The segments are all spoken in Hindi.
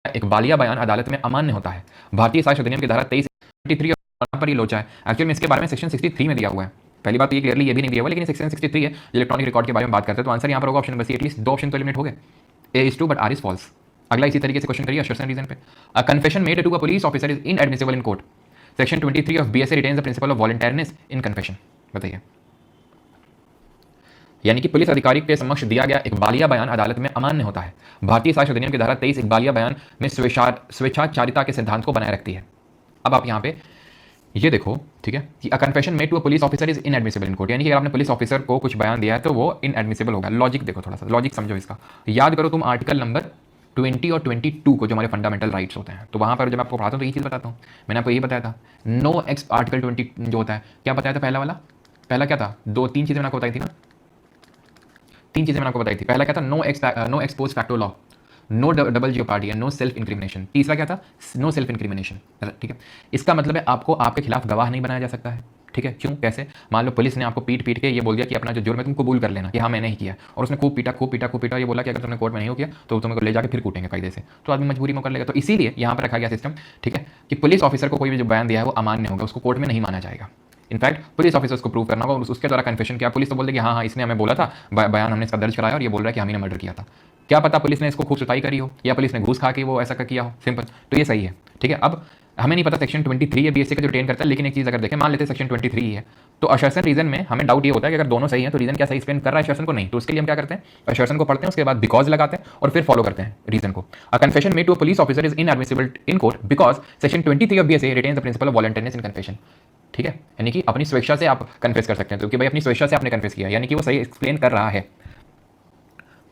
एक बालिया बयान अदालत में अमान्य होता है। भारतीय साक्ष्य अधिनियम की धारा 23 पर ही लोचा है। एक्चुअल में इसके बारे में सेक्शन 63 में दिया हुआ है। पहली बात तो ये क्लियरली ये भी नहीं दिया हुआ, लेकिन सेक्शन 63 है जो इलेक्ट्रॉनिक रिकॉर्ड के बारे में बात करते हैं। तो आंसर यहाँ पर होगा option number C. At least 2 option तो एलिमिनेट हो गए। A is true but R is false. अगला इसी तरीके से क्वेश्चन करिए असर्शन रीजन पे। A confession made to a police officer is inadmissible in court. Section 23 of BSA retains the principle of voluntariness in confession. बताइए। यानी कि पुलिस अधिकारी के समक्ष दिया गया एक बालिया बयान अदालत में अमान्य होता है। भारतीय साक्ष्य अधिनियम की धारा 23 एक बालिया बयान में स्वेच्छाचारिता के सिद्धांत को बनाए रखती है। अब आप यहाँ पे ये देखो, ठीक है, कि a confession made to a police officer is inadmissible in court. यानी कि अगर आपने पुलिस ऑफिसर को कुछ बयान दिया है तो वो इनएडमिसिबल होगा। लॉजिक देखो, थोड़ा सा लॉजिक समझो इसका। याद करो तुम आर्टिकल नंबर 20 और 22 को, जो हमारे फंडामेंटल राइट्स होते हैं, तो वहां पर जब आपको पढ़ाता हूँ तो ये चीज़ बताता हूँ। मैंने आपको ये बताया था नो एक्स आर्टिकल 20 जो होता है, क्या बताया था पहला वाला? पहला क्या था? 2-3 चीज़ें मैंने आपको बताई थी ना, 3 चीज़ें मैंने आपको बताई थी। पहला क्या था? No ex post facto law, no double jeopardy and no self incrimination. तीसरा क्या था? No self incrimination. ठीक है, इसका मतलब है आपको आपके खिलाफ गवाह नहीं बनाया जा सकता है। ठीक है, क्यों? कैसे? मान लो पुलिस ने आपको पीट के ये बोल दिया कि अपना जो जुर्म है तुम कबूल कर लेना कि हाँ मैंने ही किया, और उसने खूब पीटा, ये बोला कि अगर तुमने कोर्ट में नहीं हो किया तो तुम्हें ले जाकर फिर कूटेंगे कायदे से, तो आदमी मजबूरी में कर लेगा। तो इसीलिए यहाँ पर रखा गया सिस्टम, ठीक है, कि पुलिस ऑफिसर को कोई भी जो बयान दिया है वो अमान्य होगा, उसको कोर्ट में नहीं माना जाएगा। इनफैक्ट पुलिस ऑफिसर्स को प्रूव करना होगा, उसके द्वारा कन्फेशन किया। पुलिस तो बोल देगी हाँ हाँ इसने हमें बोला था, बयान हमने इसका दर्ज कराया और ये बोल रहा है कि हमने मर्डर किया था। क्या पता पुलिस ने इसको खूब सुताई करी हो या पुलिस ने घूस खा के वो ऐसा किया हो, सिंपल। तो ये सही है, ठीक है। अब हमें नहीं पता सेक्शन 23 है बीएससी का जो रिटेन करता है, लेकिन एक चीज़ अगर देखें, मान लेते हैं सेक्शन 23 है, तो असर्शन रीजन में हमें डाउट ये होता है कि अगर दोनों सही है तो रीजन क्या सही स्पेंड कर रहा है असर्शन को? नहीं। तो उसके लिए हम क्या करते हैं, असर्शन को पढ़ते हैं, उसके बाद बिकॉज लगाते हैं और फिर फॉलो करते हैं रीजन को। A confession made to a police officer is inadmissible in court because section 23 of BSA retains the principle of voluntariness in confession. ठीक है, यानी कि अपनी स्वेच्छा से आप कन्फेस कर सकते हैं, तो कि भाई अपनी स्वेच्छा से आपने कन्फेस किया, यानी कि वो सही एक्सप्लेन कर रहा है।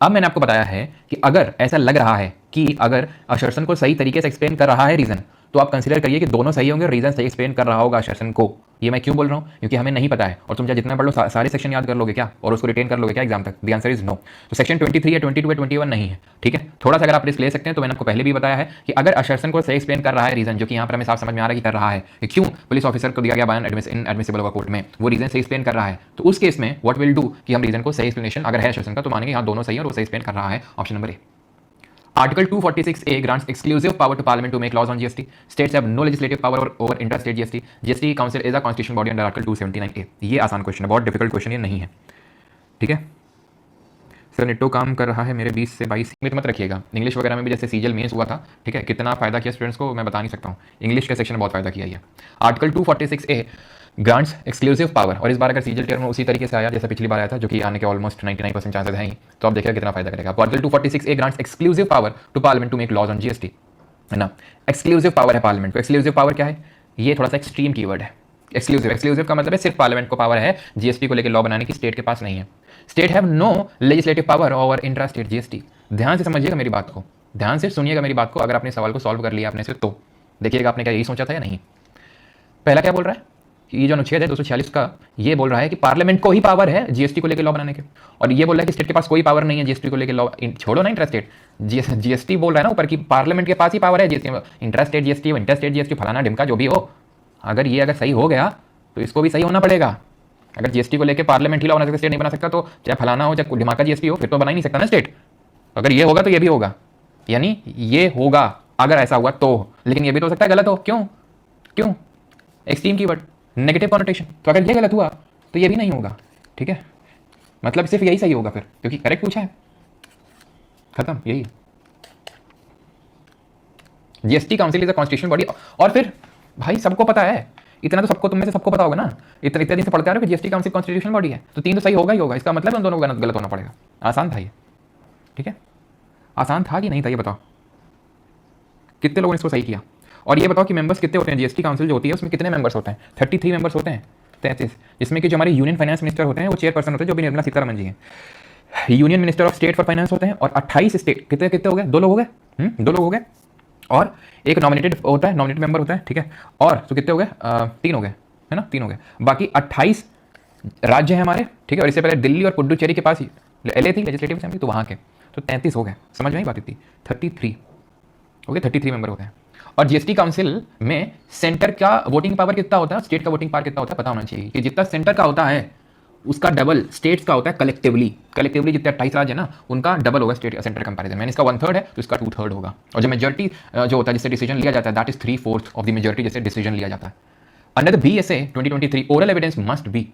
अब मैंने आपको बताया है कि अगर ऐसा लग रहा है कि अगर असर्शन को सही तरीके से एक्सप्लेन कर रहा है रीजन, तो आप कंसीडर करिए कि दोनों सही होंगे और रीजन सही एक्सप्लेन कर रहा होगा असर्शन को। ये मैं क्यों बोल रहा हूँ? क्योंकि हमें नहीं पता है, और तुम चाहे जितना पढ़ लो सारे सेक्शन याद कर लोगे क्या और उसको रिटेन कर लोगे क्या एग्जाम तक? The answer is no. तो सेक्शन 23 है, 22 है, 21 नहीं है। ठीक है, थोड़ा सा अगर आप रिस्क ले सकते हैं, तो मैंने आपको पहले भी बताया है कि अगर असर्शन को सही एक्सप्लेन कर रहा है रीजन, जो कि यहाँ पर हमें साफ समझ में आ रहा है कि कर रहा है कि क्यों पुलिस ऑफिसर को दिया गया बयान इनएडमिसिबल होगा कोर्ट में, वो रीजन सही एक्सप्लेन कर रहा है, तो उस केस में व्हाट विल डू कि हम रीजन को सही एक्सप्लेनेशन अगर है असर्शन का, तो मानेंगे यहाँ दोनों सही है और वो सही एक्सप्लेन कर रहा है। Option number A. Article 246A grants exclusive power to Parliament to make laws on GST. States have no legislative power over intra-state GST. GST Council is a constitutional body under Article 279A. ये आसान क्वेश्चन है, बहुत डिफिकल्ट क्वेश्चन ये नहीं है। ठीक है सर, नेटो काम कर रहा है मेरे 20 से 22 में, मत रखिएगा। इंग्लिश वगैरह में भी जैसे सीजल मेंस हुआ था, ठीक है, कितना फायदा किया स्टूडेंट्स को मैं बता नहीं सकता हूँ। इंग्लिश के सेक्शन में बहुत फायदा किया है। Article 246A grants exclusive power, और इस बार अगर सीजल टेयर में उसी तरीके से आया जैसे पिछली बार आया था, जो कि आने के ऑलमोस्ट 99% चांसेस हैं ही, तो आप देखिएगा कितना फायदा करेगा। Article 246A grants exclusive power to Parliament to make laws on GST, है ना। एक्सक्लूसिव पावर है पार्लियामेंट को। एक्सक्लूसिव पावर क्या है? ये थोड़ा सा एक्सट्रीम कीवर्ड है। एक्सक्लूसिव का मतलब है सिर्फ पार्लियामेंट को पावर है जीएसटी को लेकर लॉ बनाने की, स्टेट के पास नहीं है। State have no legislative power over intra state GST. ध्यान से समझिएगा मेरी बात को, ध्यान से सुनिएगा मेरी बात को। अगर आपने सवाल को सॉल्व कर लिया आपने से, तो देखिएगा आपने क्या यही सोचा था या नहीं। पहला क्या बोल रहा है? ये जो अनुच्छेद है 246 का, ये बोल रहा है कि पार्लियामेंट को ही पावर है जीएसटी को लेकर लॉ बनाने के, और ये बोल रहा है कि स्टेट के पास कोई पावर नहीं है जीएसटी को लेकर लॉ। छोड़ो ना इंट्रा स्टेट जीएसटी, बोल रहा है ना ऊपर की पार्लियामेंट के पास ही पावर है GST. Intra state GST, inter state GST, फलाना ढिमका जो भी हो, अगर सही हो गया तो इसको भी सही होना पड़ेगा। अगर जीएसटी को लेकर पार्लियामेंट ही लॉ बना सकता, स्टेट नहीं बना सकता, तो चाहे फलाना हो चाहे ढिमाका जीएसटी हो, फिर तो बना ही नहीं सकता ना स्टेट। अगर ये होगा तो ये भी होगा, यानी ये होगा अगर ऐसा हुआ तो, लेकिन ये भी तो हो सकता है गलत हो। क्यों? Extreme keyword, negative connotation. तो अगर ये गलत हुआ तो ये भी नहीं होगा। ठीक है, मतलब सिर्फ यही सही होगा फिर, क्योंकि करेक्ट पूछा है, खत्म, यही। GST council is a constitutional body, और फिर भाई सबको पता है, इतना तो सबको, तुम में से सबको पता होगा ना, इतने दिन से पढ़ते आ रहे हो कि जीएसटी काउंसिल कॉन्स्टिट्यूशनल बॉडी है, तो 3 तो सही होगा ही होगा। इसका मतलब उन दोनों को गलत होना पड़ेगा। आसान था ये, ठीक है, आसान था कि नहीं था ये बताओ। कितने लोगों ने इसको सही किया? और ये बताओ कि मेंबर्स कितने होते हैं? जीएसटी काउंसिल जो होती है उसमें कितने मेंबर्स होते हैं? 33 मेंबर्स होते हैं, 33, जिसमें कि जो हमारे यूनियन फाइनेंस मिनिस्टर होते हैं वो चेयरपर्सन होते हैं, जो भी निर्मला सीतारमण जी हैं। Union minister of state for finance होते हैं, और 28 स्टेट, कितने हो गए? 2 लोग हो गए, 2 लोग हो गए, और एक नॉमिनेटेड होता है, नॉमिनेटेड मेंबर होता है, ठीक है। और तो कितने हो गए? 3 हो गए, है ना, 3 हो गए। बाकी 28 राज्य हैं हमारे, ठीक है। और इससे पहले दिल्ली और पुडुचेरी के पास ही एलए थी, लेजिस्लेटिव असेंबली, तो वहाँ के तो 33 हो गए। समझ में आई बात? इतनी 33 हो गए, 33 मेंबर होते हैं। और जीएसटी काउंसिल में सेंटर का वोटिंग पावर कितना होता है, स्टेट का वोटिंग पावर कितना होता है, पता होना चाहिए कि जितना सेंटर का होता है उसका डबल स्टेट्स का होता है कलेक्टिवली। कलेक्टिवली जितने 28 राज्य है ना, उनका डबल होगा स्टेट सेंटर कंपैरिजन में। इसका 1/3 है तो इसका 2/3 होगा। और जो मेजोरिटी जो होता है जिससे डिसीजन लिया जाता है, that is 3/4 of the majority जिससे डिसीजन लिया जाता है। Under the BSA 2023 oral evidence must be